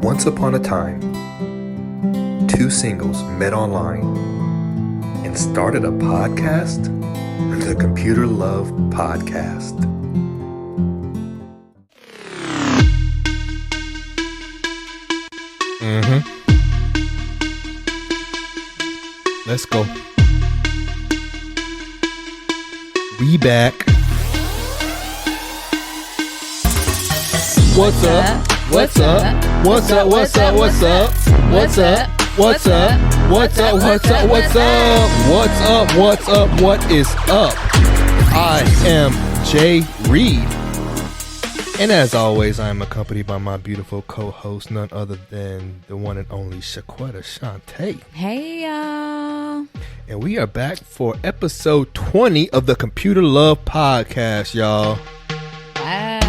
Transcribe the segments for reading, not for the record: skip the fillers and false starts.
Once upon a time, two singles met online and started a podcast, the Computer Love Podcast. Let's go. We back. What's up? What's up? What's up? What's up? What's up? What's up? What's up? What's up? What's up? What's up? What's up? What's up? What is up? I am Jay Reed. And as always, I am accompanied by my beautiful co-host, none other than the one and only Shaquetta Shantae. Hey, y'all. And we are back for episode 20 of the Computer Love Podcast, y'all. Wow.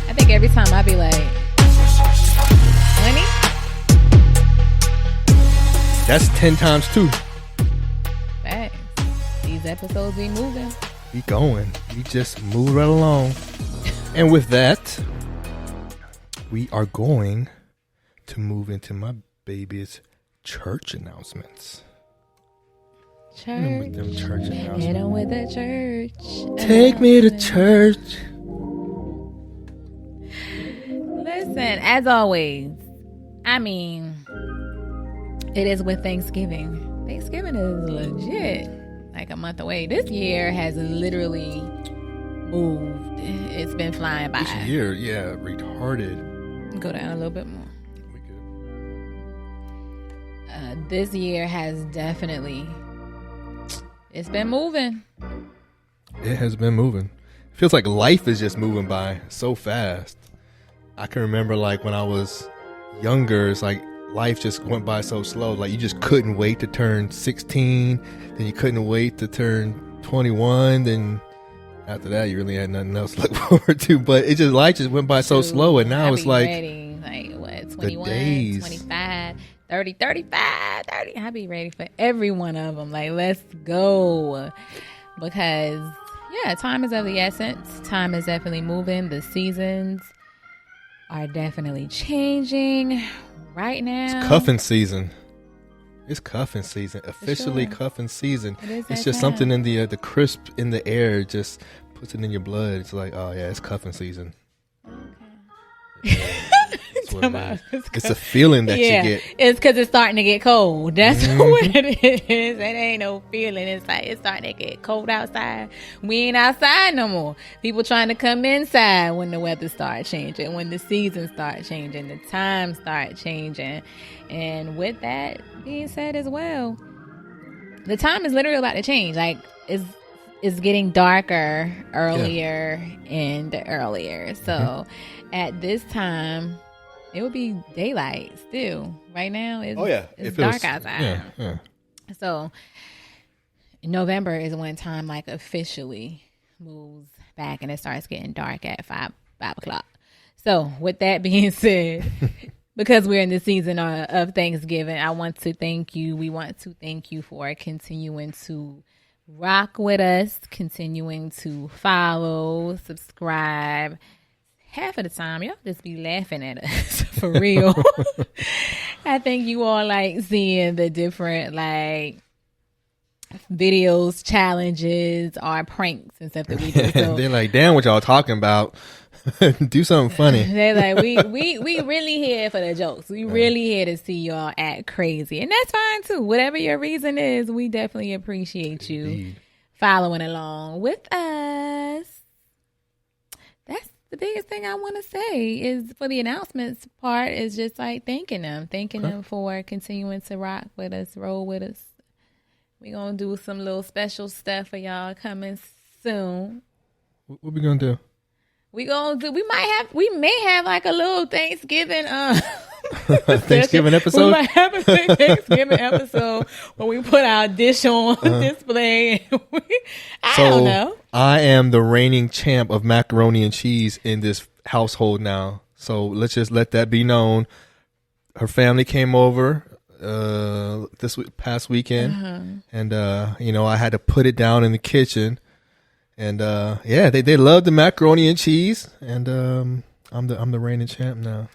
I think every time I be like, 20? That's 10 times 2. Facts. These episodes be moving. We going. We just move right along. And with that, we are going to move into my baby's church announcements. Church. Them church announcements. Hit 'em with the church. Take me to church. Listen, as always, I mean, it is with Thanksgiving. Thanksgiving is legit. Like a month away. This year has literally moved. It's been flying by. This year, yeah, retarded. Go down a little bit more. We good. This year has definitely, it's been moving. It has been moving. It feels like life is just moving by so fast. I can remember like when I was younger, it's like life just went by so slow. Like you just couldn't wait to turn 16. Then you couldn't wait to turn 21. Then after that, you really had nothing else to look forward to. But it just life just went by so slow. And now it's like, ready. Like what, 21, 25, 30, 35, 30. I'll be ready for every one of them. Like, let's go. Because, yeah, time is of the essence. Time is definitely moving. The seasons are definitely changing right now. It's cuffing season. It's cuffing season. Officially sure. Cuffing season. It's just time. something in the crisp in the air just puts it in your blood. It's like, oh yeah, it's cuffing season. Okay. That's what it is. It's a feeling that you get. It's because it's starting to get cold. That's what it is. It ain't no feeling. It's like it's starting to get cold outside. We ain't outside no more. People trying to come inside when the weather starts changing, when the seasons start changing, the times start changing. And with that being said as well, the time is literally about to change. Like it's getting darker earlier and earlier. So at this time, it would be daylight still. Right now, it's dark outside. Yeah. So November is when time like officially moves back and it starts getting dark at 5 o'clock. So with that being said, because we're in the season of Thanksgiving, I want to thank you. We want to thank you for continuing to rock with us, continuing to follow, subscribe. Half of the time, y'all just be laughing at us, for real. I think you all like seeing the different, like, videos, challenges, or pranks and stuff that we do. So, they're like, damn, what y'all talking about? Do something funny. They're like, we really here for the jokes. We really here to see y'all act crazy. And that's fine, too. Whatever your reason is, we definitely appreciate you following along with us. That's the biggest thing I want to say is for the announcements part is just like thanking them for continuing to rock with us, roll with us. We're going to do some little special stuff for y'all coming soon. What we going to do? We may have like a little Thanksgiving Thanksgiving episode. We might have a Thanksgiving episode where we put our dish on display. I don't know. I am the reigning champ of macaroni and cheese in this household now. So let's just let that be known. Her family came over this past weekend, and I had to put it down in the kitchen. And they love the macaroni and cheese, and I'm the reigning champ now.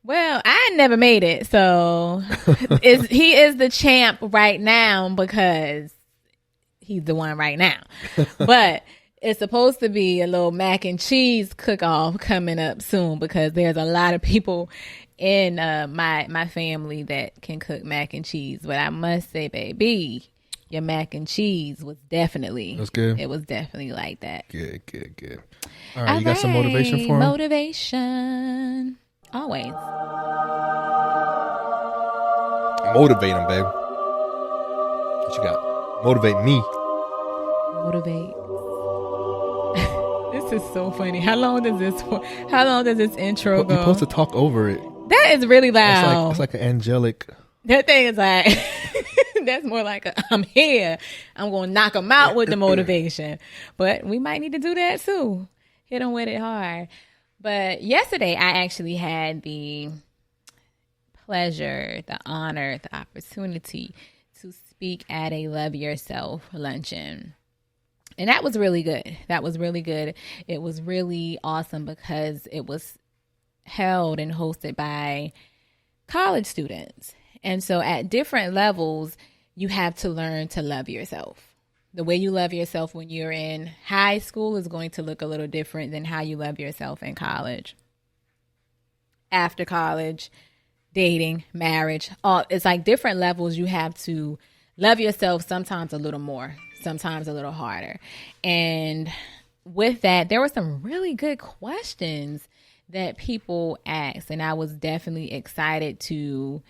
Well, I never made it, so he is the champ right now because he's the one right now. But it's supposed to be a little mac and cheese cook-off coming up soon because there's a lot of people in my family that can cook mac and cheese. But I must say, baby, your mac and cheese was definitely... That's good. It was definitely like that. Good. All right, you got some motivation for him? Motivation. Always. Motivate him, babe. What you got? Motivate me. Motivate. This is so funny. How long does this intro go? You're supposed to talk over it. That is really loud. It's like an angelic. That thing is like, that's more like I'm here. I'm going to knock them out with the motivation. But we might need to do that too. Hit them with it hard. But yesterday, I actually had the pleasure, the honor, the opportunity to speak at a Love Yourself luncheon. And that was really good. It was really awesome because it was held and hosted by college students. And so at different levels, you have to learn to love yourself. The way you love yourself when you're in high school is going to look a little different than how you love yourself in college. After college, dating, marriage, it's like different levels. You have to love yourself sometimes a little more, sometimes a little harder. And with that, there were some really good questions that people asked. And I was definitely excited to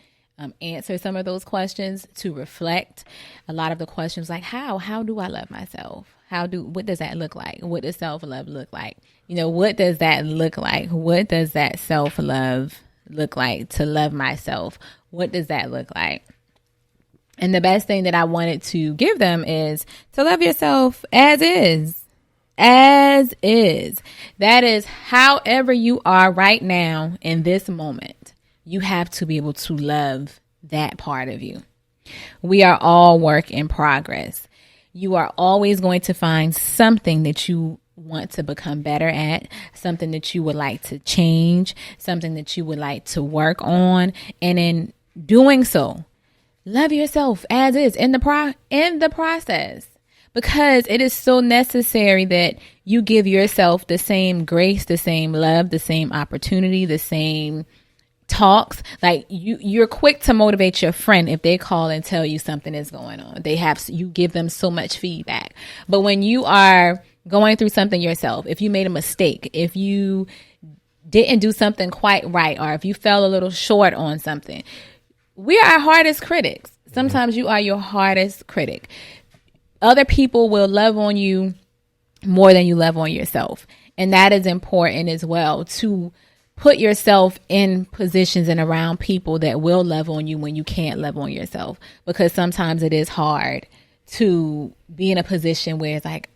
answer some of those questions, to reflect. A lot of the questions like, how do I love myself? What does that look like? What does self-love look like? What does that look like? What does that self-love look like to love myself? What does that look like? And the best thing that I wanted to give them is to love yourself as is. As is. That is however you are right now in this moment. You have to be able to love that part of you. We are all work in progress. You are always going to find something that you want to become better at, something that you would like to change, something that you would like to work on. And in doing so, love yourself as is in the process, because it is so necessary that you give yourself the same grace, the same love, the same opportunity, the same talks. Like you're quick to motivate your friend if they call and tell you something is going on. You give them so much feedback. But when you are going through something yourself, if you made a mistake, if you didn't do something quite right, or if you fell a little short on something, we are our hardest critics. Sometimes you are your hardest critic. Other people will love on you more than you love on yourself. And that is important as well, to put yourself in positions and around people that will love on you when you can't love on yourself. Because sometimes it is hard to be in a position where it's like,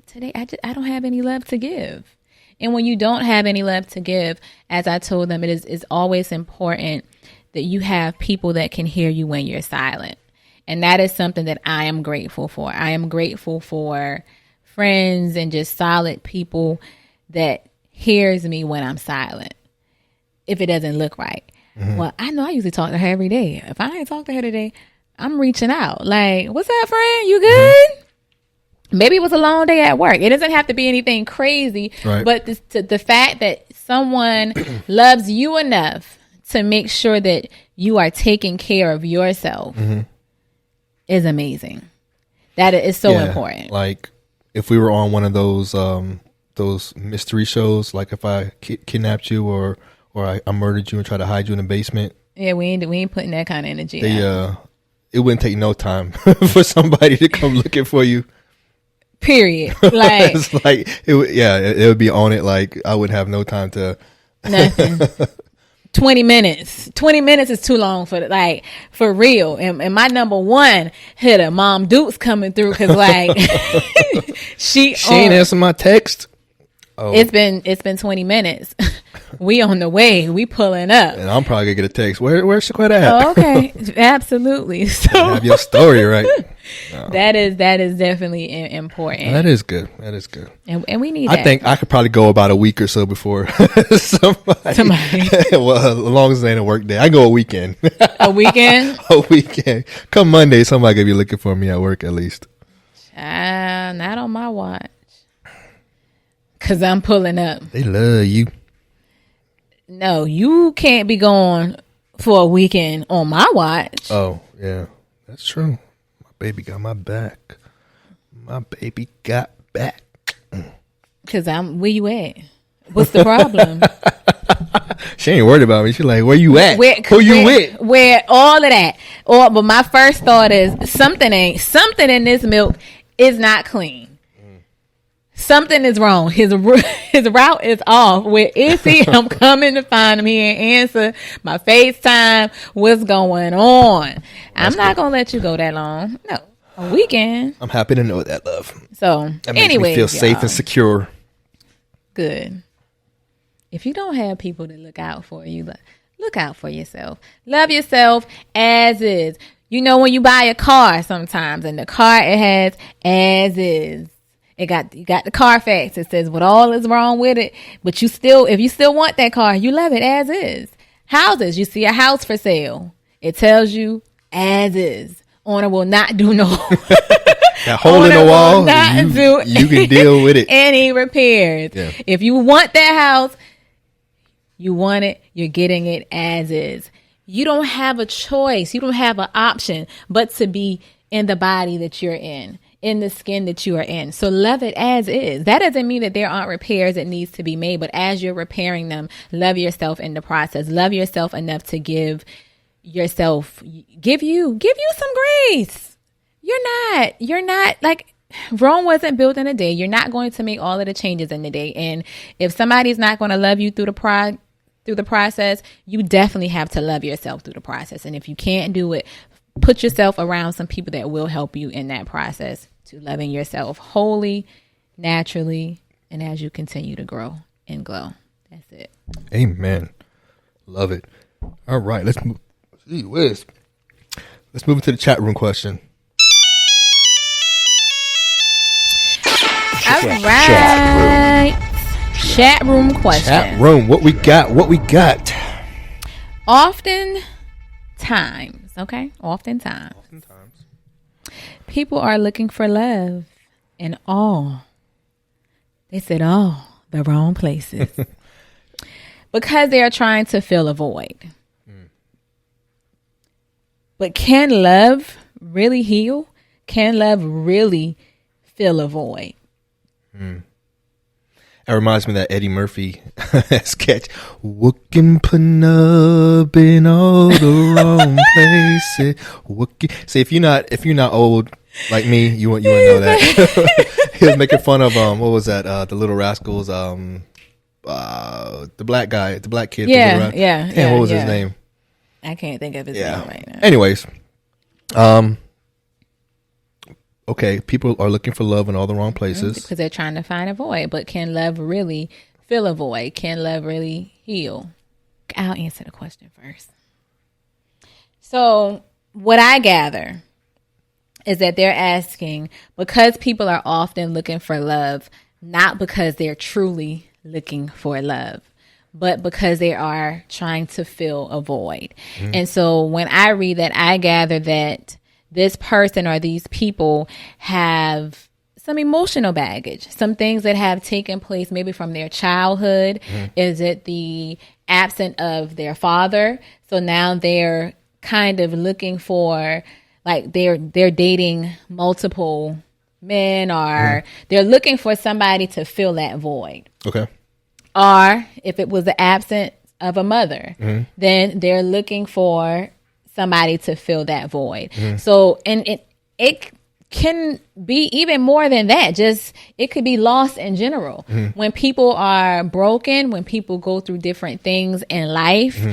today I don't have any love to give. And when you don't have any love to give, as I told them, it's always important that you have people that can hear you when you're silent. And that is something that I am grateful for. I am grateful for friends and just solid people that hears me when I'm silent, if it doesn't look right. Mm-hmm. Well, I know I usually talk to her every day. If I ain't talk to her today, I'm reaching out. Like, what's up, friend? You good? Mm-hmm. Maybe it was a long day at work. It doesn't have to be anything crazy. Right. But the fact that someone loves you enough to make sure that you are taking care of yourself is amazing. That is so important. Like if we were on one of those mystery shows, like if I kidnapped you or I murdered you and tried to hide you in the basement. Yeah, we ain't putting that kind of energy out. It wouldn't take no time for somebody to come looking for you. Period. Like it's like it would be on it. Like I would have no time to nothing. 20 minutes. 20 minutes is too long for real. And my number one hitter, Mom Duke's coming through because like she ain't answer my text. It's been 20 minutes. We on the way. We pulling up. And I'm probably gonna get a text. Where's Shaquette at? Oh, okay, absolutely. So Have your story right. No. that is definitely important. That is good. And we need. I think I could probably go about a week or so before somebody. Well, as long as it ain't a work day, I go a weekend. A weekend. A weekend. Come Monday, somebody could be looking for me at work at least. Not on my watch. Cause I'm pulling up. They love you. No, you can't be going for a weekend on my watch. Oh, yeah. That's true. My baby got my back. My baby got back. Cause where you at? What's the problem? She ain't worried about me. She like, where you at? Who you with? Where all of that. But my first thought is something in this milk is not clean. Something is wrong. His route is off. Where is he? I'm coming to find him. He ain't answer my FaceTime. What's going on? I'm not going to let you go that long. No. A weekend. I'm happy to know that, love. So, that makes me feel safe and secure. Good. If you don't have people to look out for you, look out for yourself. Love yourself as is. You know, when you buy a car sometimes, and the car, it has as is. You got the Carfax. It says what all is wrong with it, but if you still want that car, you love it as is. Houses, you see a house for sale, it tells you as is. Owner will not do no. That hole in the wall, you can deal with it. Any repairs. Yeah. If you want that house, you want it. You're getting it as is. You don't have a choice. You don't have an option but to be in the body that you're in the skin that you are in. So love it as is. That doesn't mean that there aren't repairs that needs to be made, but as you're repairing them, love yourself in the process. Love yourself enough to give you some grace. You're not like Rome wasn't built in a day. You're not going to make all of the changes in the day. And if somebody's not going to love you through the process, you definitely have to love yourself through the process. And if you can't do it, put yourself around some people that will help you in that process to loving yourself wholly, naturally, and as you continue to grow and glow. That's it. Amen. Love it. All right, let's move. Gee whiz. Let's move into the chat room question. All right. Chat room question. Chat room. What we got? Oftentimes. People are looking for love in all. They said all the wrong places. Because they are trying to fill a void. But can love really heal? Can love really fill a void? It reminds me of that Eddie Murphy sketch. Wookin' Panub in all the wrong places. See, if you're not old like me, you wouldn't know that. He was making fun of what was that? The Little Rascals. The black guy, the black kid. Yeah. What was his name? I can't think of his name right now. Anyways, okay, people are looking for love in all the wrong places because they're trying to find a void. But can love really fill a void? Can love really heal? I'll answer the question first. So what I gather is that they're asking because people are often looking for love, not because they're truly looking for love, but because they are trying to fill a void. And so when I read that, I gather that this person or these people have some emotional baggage, some things that have taken place maybe from their childhood. Is it the absence of their father? So now they're kind of looking for, like, they're dating multiple men, or they're looking for somebody to fill that void. Okay. Or if it was the absence of a mother, then they're looking for somebody to fill that void. So, and it can be even more than that. Just, it could be lost in general. When people are broken, when people go through different things in life,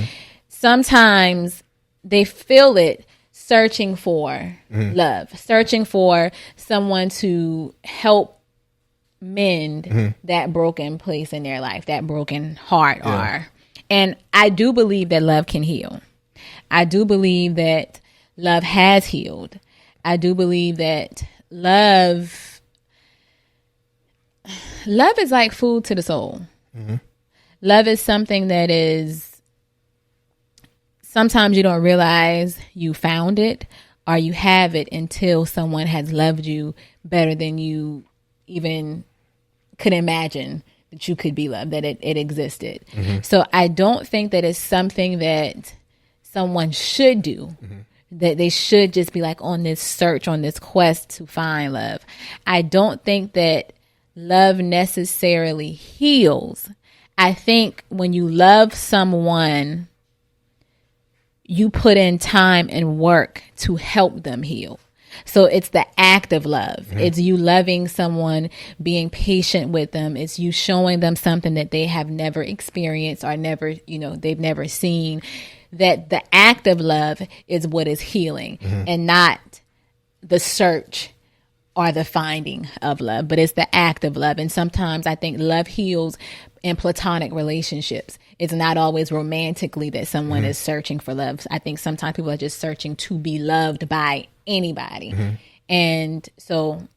sometimes they feel it searching for love, searching for someone to help mend that broken place in their life, that broken heart are. And I do believe that love can heal. I do believe that love has healed. I do believe that love is like food to the soul. Love is something that is, sometimes you don't realize you found it or you have it until someone has loved you better than you even could imagine that you could be loved, that it existed. So I don't think that it's something that someone should do, that they should just be like on this search, on this quest to find love. I don't think that love necessarily heals. I think when you love someone, you put in time and work to help them heal. So it's the act of love. It's you loving someone, being patient with them. It's you showing them something that they have never experienced or never, they've never seen. That the act of love is what is healing and not the search or the finding of love, but it's the act of love. And sometimes I think love heals in platonic relationships. It's not always romantically that someone is searching for love. I think sometimes people are just searching to be loved by anybody. And so,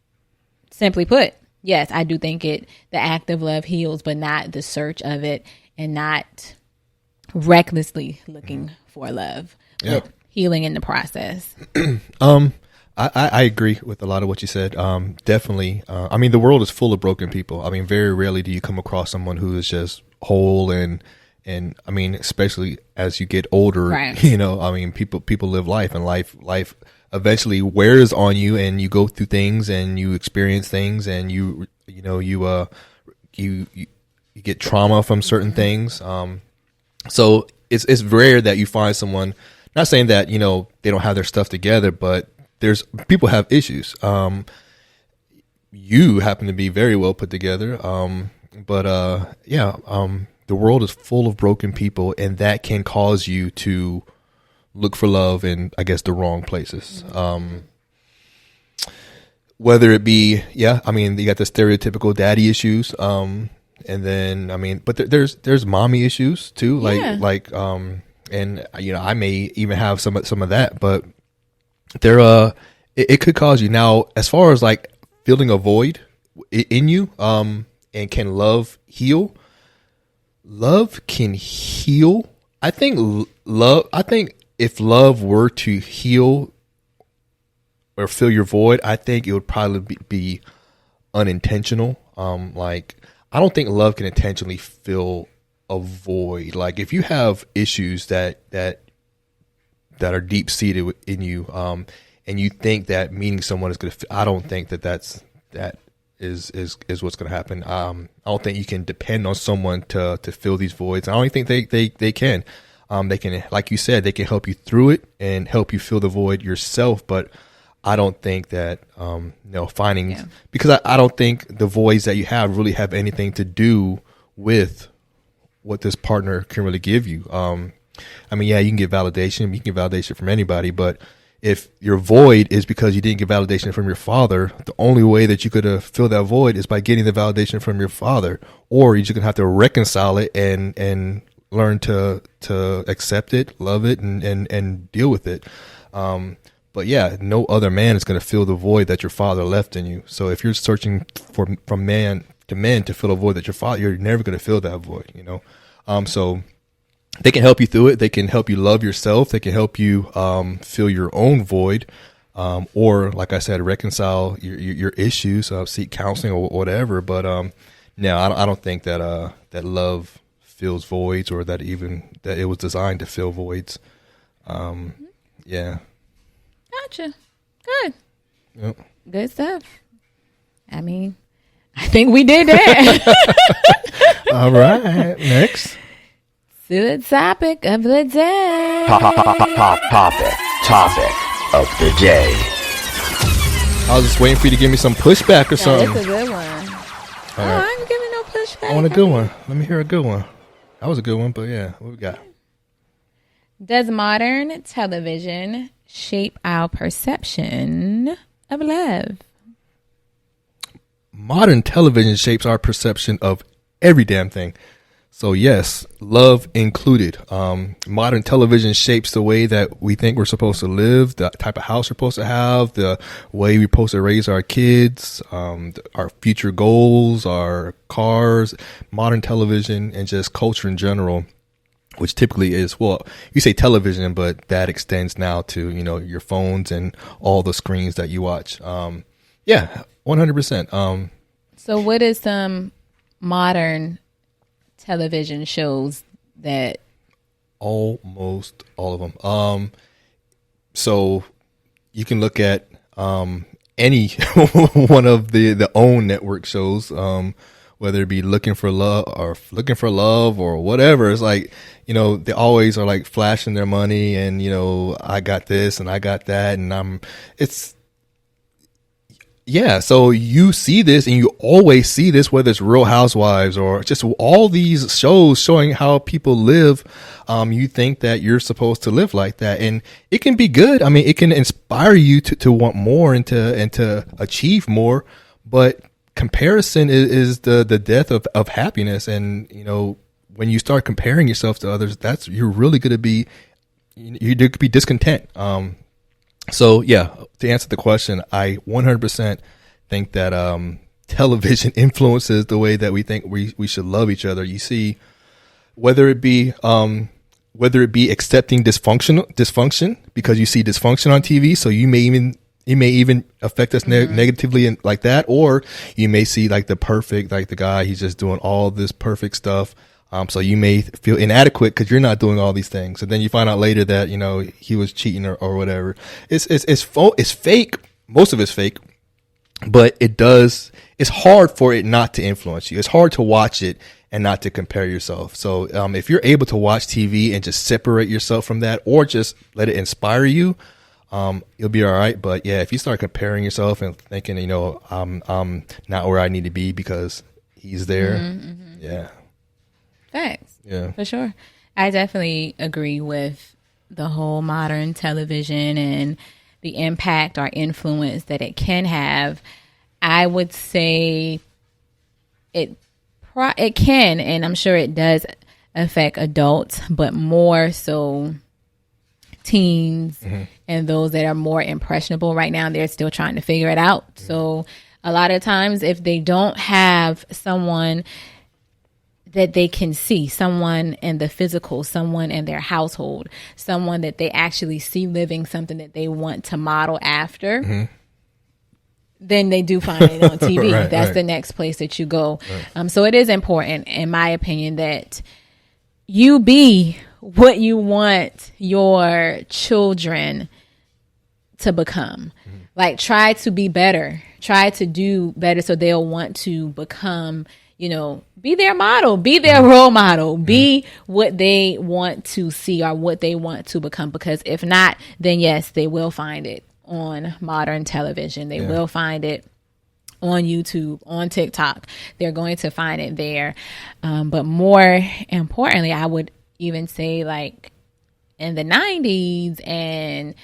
simply put, yes, I do think the act of love heals, but not the search of it and not recklessly looking for love, but healing in the process. I agree with a lot of what you said. Definitely. I mean, the world is full of broken people. I mean, very rarely do you come across someone who is just whole and I mean, especially as you get older, right. I mean, people live life, and life eventually wears on you, and you go through things and you experience things, and you get trauma from certain things. So it's rare that you find someone, not saying that, they don't have their stuff together, but people have issues. You happen to be very well put together. The world is full of broken people, and that can cause you to look for love in, I guess, the wrong places. Whether it be, I mean, you got the stereotypical daddy issues. And then, I mean, but there's mommy issues too. And I may even have some of that, but it could cause you. Now, as far as like feeling a void in you, and can love heal? Love can heal. I think if love were to heal or fill your void, I think it would probably be unintentional. I don't think love can intentionally fill a void. Like if you have issues that are deep seated in you, and you think that meeting someone is going to, I don't think that is what's going to happen. I don't think you can depend on someone to fill these voids. I don't think they can. They can, like you said, they can help you through it and help you fill the void yourself. But I don't think that, finding, because I don't think the voids that you have really have anything to do with what this partner can really give you. I mean, you can get validation. You can get validation from anybody, but if your void is because you didn't get validation from your father, the only way that you could fill that void is by getting the validation from your father, or you're just gonna have to reconcile it and learn to accept it, love it, and deal with it. But no other man is gonna fill the void that your father left in you. So if you're searching from man to men to fill a void that your father, you're never gonna fill that void. So they can help you through it. They can help you love yourself. They can help you fill your own void, or, like I said, reconcile your issues, seek counseling or whatever. But no, I don't think that that love fills voids, or that it was designed to fill voids. Yeah. Gotcha. Good. Yep. Good stuff. I mean, I think we did that. All right. Next. To the topic of the day. Topic of the day. I was just waiting for you to give me some pushback or something. That's a good one. All right. I ain't giving no pushback. I want a good one. Let me hear a good one. That was a good one, but what we got? Does modern television shape our perception of love? modern television shapes our perception of every damn thing. So yes, love included. Modern television shapes the way that we think we're supposed to live, the type of house we're supposed to have, the way we're supposed to raise our kids, our future goals, our cars, modern television, and just culture in general, which typically is, well, you say television, but that extends now to, your phones and all the screens that you watch. 100%. So what is some modern television shows that? Almost all of them. So you can look at any one of the OWN network shows, whether it be Looking for Love or whatever. It's like, they always are like flashing their money and, I got this and I got that. And so you see this and you always see this, whether it's Real Housewives or just all these shows showing how people live. You think that you're supposed to live like that, and it can be good. I mean, it can inspire you to want more and to achieve more, but comparison is the death of happiness. And, when you start comparing yourself to others, you're really going to be, you could be discontent. So yeah, to answer the question, I 100% think that television influences the way that we think we should love each other. You see, whether it be accepting dysfunction because you see dysfunction on TV, so it may even affect us negatively and like that, or you may see like the perfect, like the guy, he's just doing all this perfect stuff. So you may feel inadequate because you're not doing all these things. And then you find out later that, he was cheating or whatever. It's fake. Most of it's fake, but it's hard for it not to influence you. It's hard to watch it and not to compare yourself. So, if you're able to watch TV and just separate yourself from that, or just let it inspire you, you'll be all right. But yeah, if you start comparing yourself and thinking, I'm not where I need to be because he's there. Yeah. Facts. Yeah. For sure. I definitely agree with the whole modern television and the impact or influence that it can have. I would say it can, and I'm sure it does affect adults, but more so teens and those that are more impressionable right now. They're still trying to figure it out. So a lot of times, if they don't have someone that they can see, someone in the physical, someone in their household, someone that they actually see living something that they want to model after, then they do find it on TV. That's the next place that you go. So it is important, in my opinion, that you be what you want your children to become. Like, try to be better. Try to do better so they'll want to become, be their model, be their role model, be what they want to see or what they want to become. Because if not, then yes, they will find it on modern television. They will find it on YouTube, on TikTok. They're going to find it there. But more importantly, I would even say, like, in the 90s and,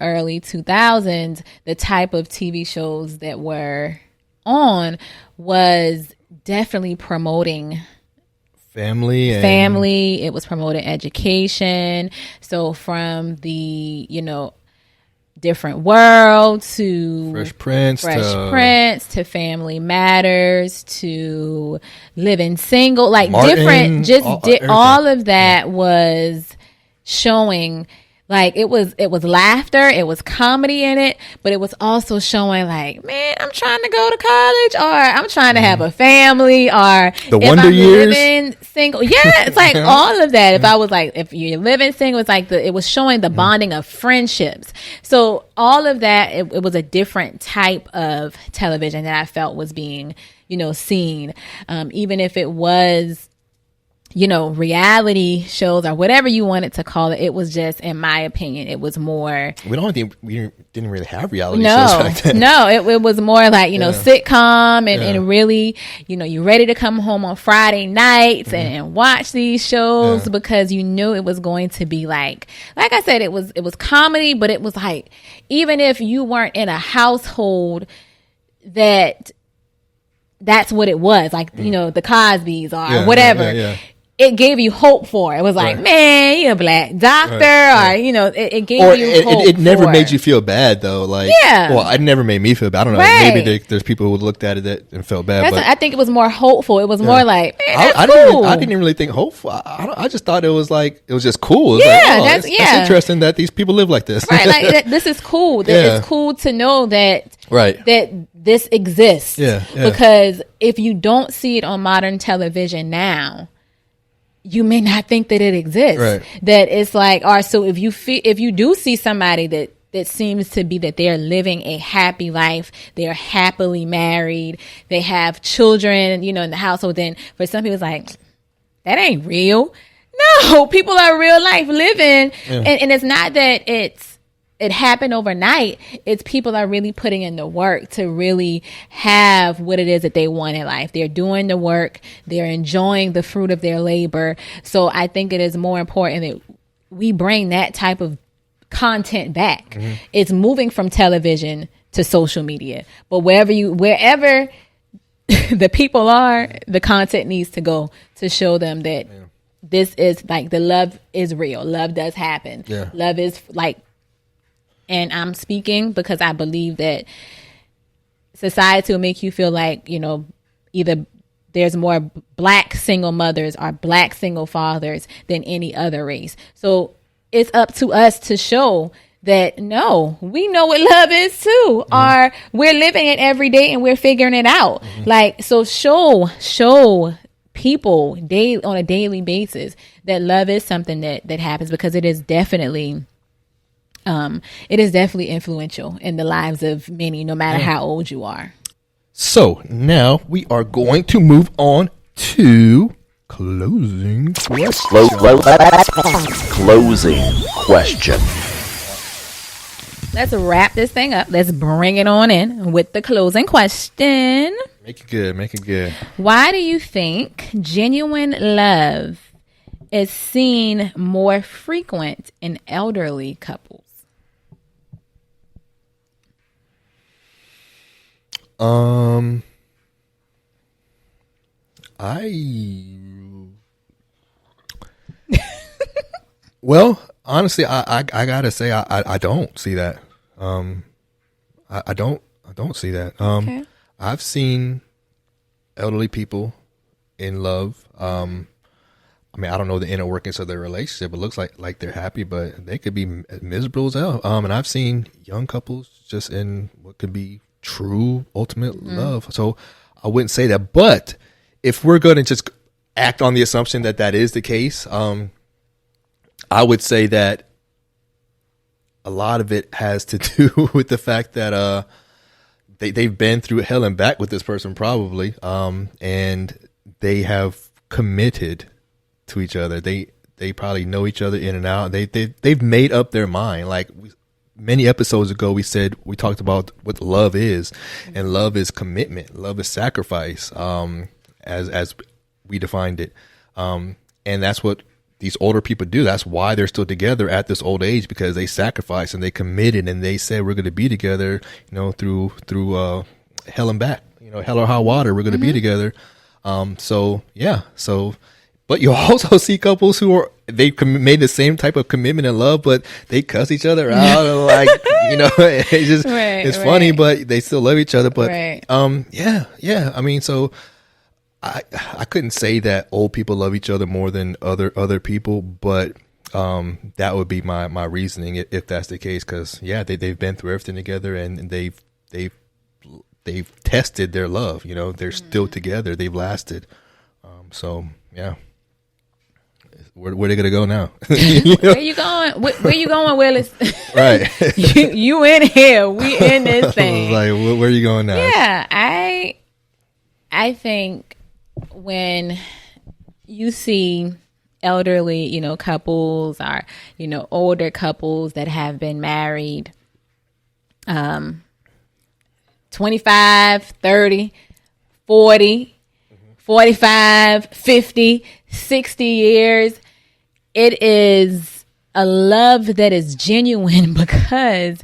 early 2000s, the type of TV shows that were on was definitely promoting family. It was promoting education. So from the, Different World to Fresh Prince to Family Matters to Living Single, like Martin, different, all of that was showing, like, it was laughter, it was comedy in it, but it was also showing, like, man, I'm trying to go to college, or I'm trying to have a family, or the Wonder Years, living single. Yeah, it's like all of that. If I was like, if you're living single, it's like it was showing the bonding of friendships. So all of that, it was a different type of television that I felt was being, seen. Even if it was, reality shows or whatever you wanted to call it, it was just, in my opinion, it was more. We didn't really have reality shows back then. No, it was more like, sitcom and really, you're ready to come home on Friday nights and watch these shows because you knew it was going to be like I said, it was comedy, but it was like, even if you weren't in a household that that's what it was. Like, you know, the Cosbys or Yeah, whatever. yeah. It gave you hope for it. It was like, Right. man, you're a black doctor, or you know, it gave Or you hope. it never for made you feel bad though. Like, Yeah. well, it never made me feel bad. I don't know. Right. Maybe there's people who looked at it and felt bad. But I think it was more hopeful. It was more like, man, that's I cool. didn't even really think hopeful. I just thought it was like, it was just cool. It was Yeah, like, oh, that's interesting that these people live like this. Right, like this is cool. It's cool to know that that this exists. Yeah. Because if you don't see it on modern television now, you may not think that it exists. Right. That it's like, all right, so if you do see somebody that seems to be that they're living a happy life, they're happily married, they have children, you know, in the household, then for some people it's like, that ain't real. No, people are real life living. And it's not that it happened overnight. It's people are really putting in the work to really have what it is that they want in life. They're doing the work. They're enjoying the fruit of their labor. So I think it is more important that we bring that type of content back. It's moving from television to social media. But wherever the people are, the content needs to go to show them that this is like, the love is real. Love does happen. Yeah. Love is like, and I'm speaking because I believe that society will make you feel like, you know, either there's more black single mothers or black single fathers than any other race. So it's up to us to show that, no, we know what love is too, or we're living it every day and we're figuring it out. Like, so show people on a daily basis that love is something that happens, because it is definitely influential in the lives of many, no matter how old you are. So now we are going to move on to closing question. Closing question. Let's wrap this thing up. Let's bring it on in with the closing question. Make it good. Make it good. Why do you think genuine love is seen more frequent in elderly couples? Well, honestly, I gotta say I don't see that. I don't see that. Okay. I've seen elderly people in love. I mean, I don't know the inner workings of their relationship. It looks like they're happy, but they could be miserable as hell. And I've seen young couples just in what could be true, ultimate love. So I wouldn't say that. But if we're going to just act on the assumption that that is the case, I would say that a lot of it has to do with the fact that they've been through hell and back with this person probably, and they have committed to each other. They probably know each other in and out. They've made up their mind. Like many episodes ago, we talked about what love is, and love is commitment. Love is sacrifice, as we defined it, and that's what these older people do. That's why they're still together at this old age, because they sacrificed and they committed and they said, we're going to be together, you know, through hell and back, you know, hell or high water, we're going to be together. So yeah. So, but you also see couples who made the same type of commitment and love, but they cuss each other out and like, you know, it's just, it's funny, but they still love each other. But, yeah. I mean, so I couldn't say that old people love each other more than other people, but that would be my reasoning if that's the case. Because they've been through everything together, and they've tested their love. You know, they're still together. They've lasted. So yeah, where are they gonna go now? Where you going? Where you going, Willis? Right. you in here? We in this thing. Like, where are you going now? Yeah, I think when you see elderly, you know, couples or, you know, older couples that have been married 25, 30, 40, 45, 50, 60 years, it is a love that is genuine because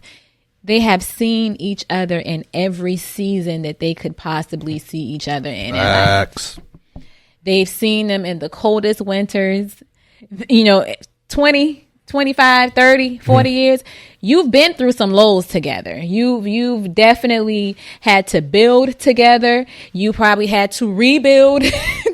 they have seen each other in every season that they could possibly see each other in. Facts. They've seen them in the coldest winters, 20, 25, 30, 40 years. You've been through some lows together. You've definitely had to build together. You probably had to rebuild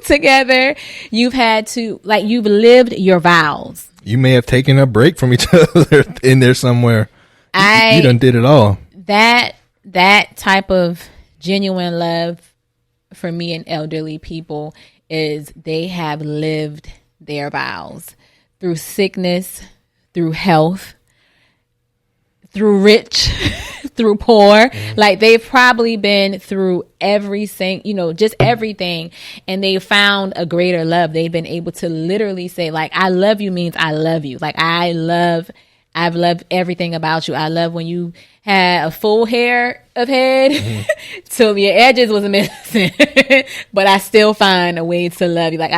together. You've had to, you've lived your vows. You may have taken a break from each other in there somewhere. You done did it all. That type of genuine love for me and elderly people is they have lived their vows through sickness, through health, through rich, through poor. Like they've probably been through everything, just everything. And they found a greater love. They've been able to literally say, like, I love you means I love you. Like I've loved everything about you. I love when you had a full hair of head till your edges was missing, but I still find a way to love you. Like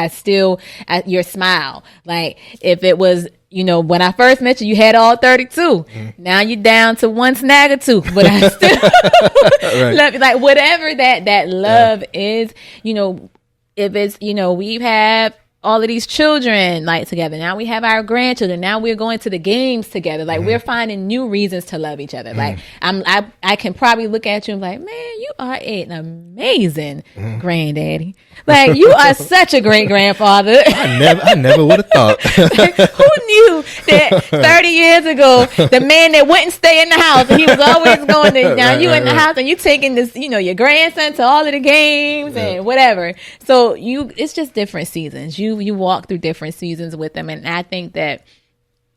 your smile. Like if it was, when I first met you, you had all 32. Now you're down to one snag or two, but I still love you. Like whatever that love is, if it's, we have all of these children together. Now we have our grandchildren. Now we're going to the games together. Like we're finding new reasons to love each other. Like I can probably look at you and be like, man, you are an amazing granddaddy. Like you are such a great grandfather. I never would have thought. Who knew that 30 years ago, the man that wouldn't stay in the house and he was always going to, now you in the house and you taking this, your grandson to all of the games and whatever. So it's just different seasons. You walk through different seasons with them. And I think that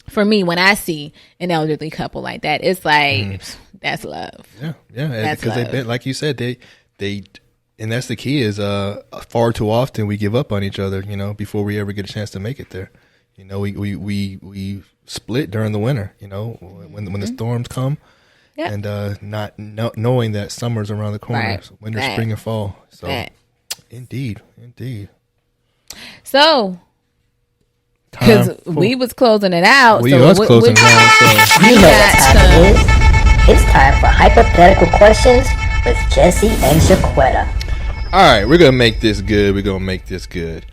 for me, when I see an elderly couple like that, it's like, that's love. Yeah. Because they've been, like you said, they, and that's the key is, far too often we give up on each other, before we ever get a chance to make it there. We split during the winter, when the storms come and, not knowing that summer's around the corner, so winter, spring and fall. So indeed. So, because we was closing it out. We was closing it out. So. You know what time it is. It's time for hypothetical questions with Jesse and Shaquetta. All right, we're going to make this good.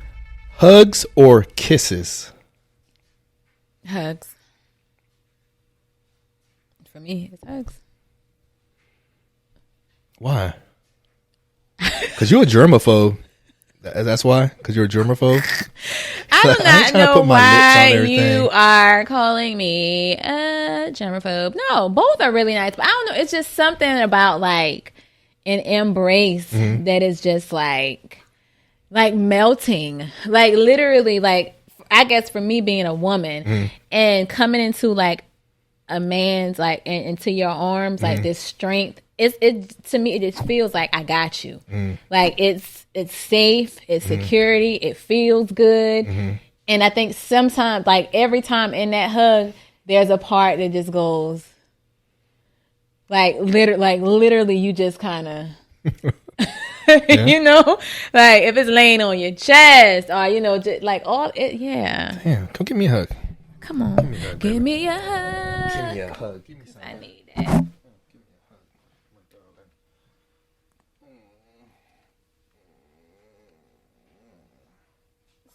Hugs or kisses? Hugs. For me, it's hugs. Why? Because you're a germaphobe. That's why? Because you're a germaphobe? I do not know why you are calling me a germaphobe. No, both are really nice. But I don't know. It's just something about like an embrace that is just like melting. Like literally, like I guess for me being a woman and coming into like a man's like into your arms, like this strength. It to me, it just feels like I got you. Like it's safe, it's security, it feels good. And I think sometimes, like every time in that hug, there's a part that just goes, literally, you just kind of, like if it's laying on your chest or just like all it, Damn, come give me a hug. Come on, give me a hug. Give me a hug. Give me some. I need that.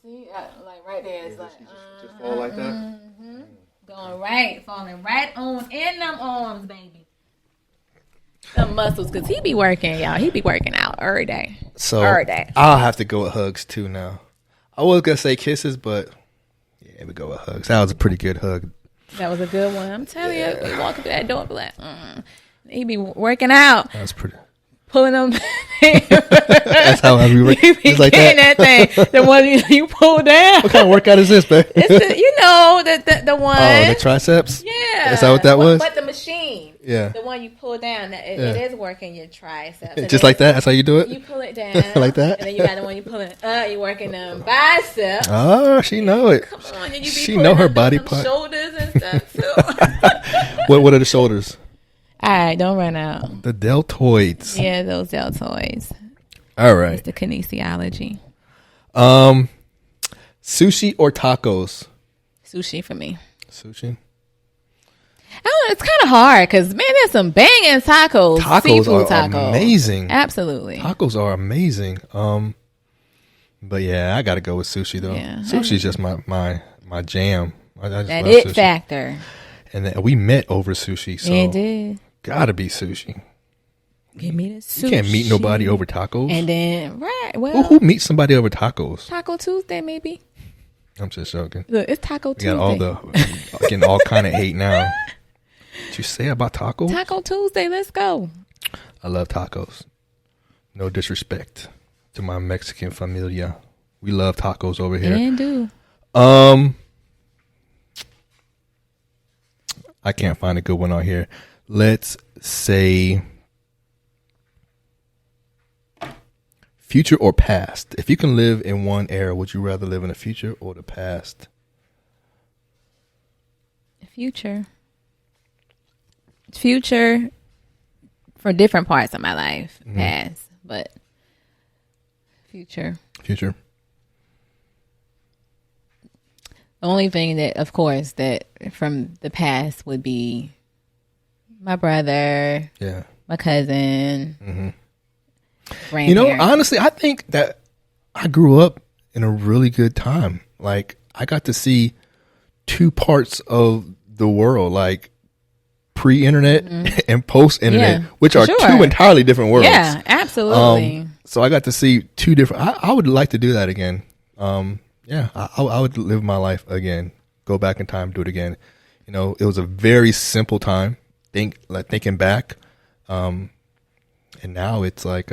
See, like right there, it's just fall like that. Falling right on in them arms, baby. The muscles, cause he be working, y'all. He be working out every day. So every day. I'll have to go with hugs too now. I was gonna say kisses, but yeah, we go with hugs. That was a pretty good hug. That was a good one. I'm telling you, we walk through that door and be like, he be working out. That was pretty. Pulling them. That's how I be working. It's like that thing. The one you pull down. What kind of workout is this, babe? It's the one. Oh, the triceps? Yeah. Is that what that was? But the machine. Yeah. The one you pull down. It is working your triceps. Just like that? That's how you do it? You pull it down. Like that? And then you got the one you pulling up. You're working them biceps. Oh, she know it. Come on. And you be she know her body part. Shoulders and stuff too. What are the shoulders? All right, don't run out. The deltoids. Yeah, those deltoids. All right. It's the kinesiology. Sushi or tacos? Sushi for me. Sushi. It's kind of hard because, man, there's some banging tacos. Tacos seafood are tacos. amazing. Absolutely. Tacos are amazing. But yeah, I got to go with sushi though. Yeah. Sushi's just my jam. I just That love it sushi. factor. And then we met over sushi, so It did. gotta be sushi. Give me the sushi. You can't meet nobody over tacos. And then, well, Who meets somebody over tacos? Taco Tuesday, maybe. I'm just joking. Look, it's Taco We Tuesday. got all getting all kind of hate now. What you say about tacos? Taco Tuesday, let's go. I love tacos. No disrespect to my Mexican familia. We love tacos over here. And do. I can't find a good one on here. Let's say future or past. If you can live in one era, would you rather live in the future or the past? Future for different parts of my life. Past, but future. Future. The only thing that, of course, that from the past would be my brother, Yeah. my cousin, You know, grandparents. honestly, I think that I grew up in a really good time. Like, I got to see two parts of the world, like pre-internet and post-internet, Yeah, which for are sure. two entirely different worlds. Yeah, absolutely. So I got to see two different. I would like to do that again. Yeah, I would live my life again. Go back in time, do it again. You know, it was a very simple time. Thinking back, and now it's like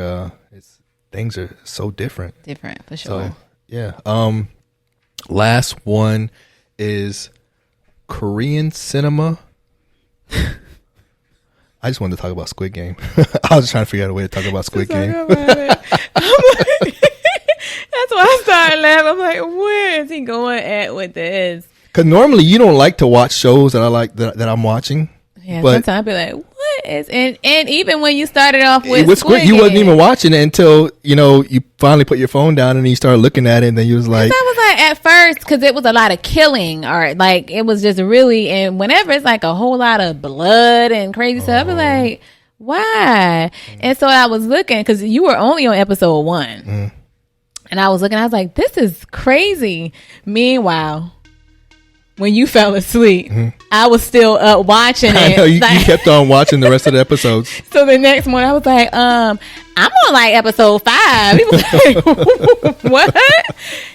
things are so different. Different, for sure. So yeah. Last one is Korean cinema. I just wanted to talk about Squid Game. I was trying to figure out a way to talk about Squid Game. That's why I started laughing. I'm like, where is he going at with this? Because normally you don't like to watch shows that I like that I'm watching. Yeah, But- sometimes I'd be like, what is, and even when you started off with Squid, you wasn't even watching it until you finally put your phone down and you started looking at it, and then you was like, I was like, at first, because it was a lot of killing, or like it was just really, and whenever it's like a whole lot of blood and crazy stuff, I was like, why? And so I was looking, because you were only on episode 1, and I was looking, I was like, this is crazy. Meanwhile, when you fell asleep, I was still up watching it. I know you Like- kept on watching the rest of the episodes. So the next morning, I was like, I'm on like episode 5. He was like, what?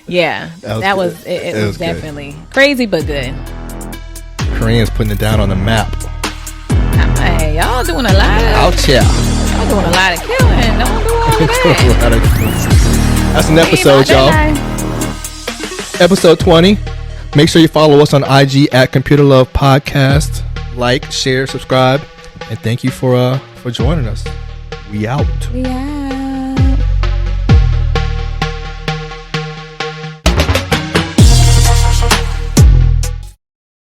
Yeah, that was good. it. It It was was good. definitely crazy, but good. Koreans putting it down on the map. I'm like, hey, y'all doing a lot of Out here. y'all doing a lot of killing. Don't do all that. That's an episode, y'all. Episode 20. Make sure you follow us on IG at Computer Love Podcast. Like, share, subscribe, and thank you for joining us. We out. Yeah.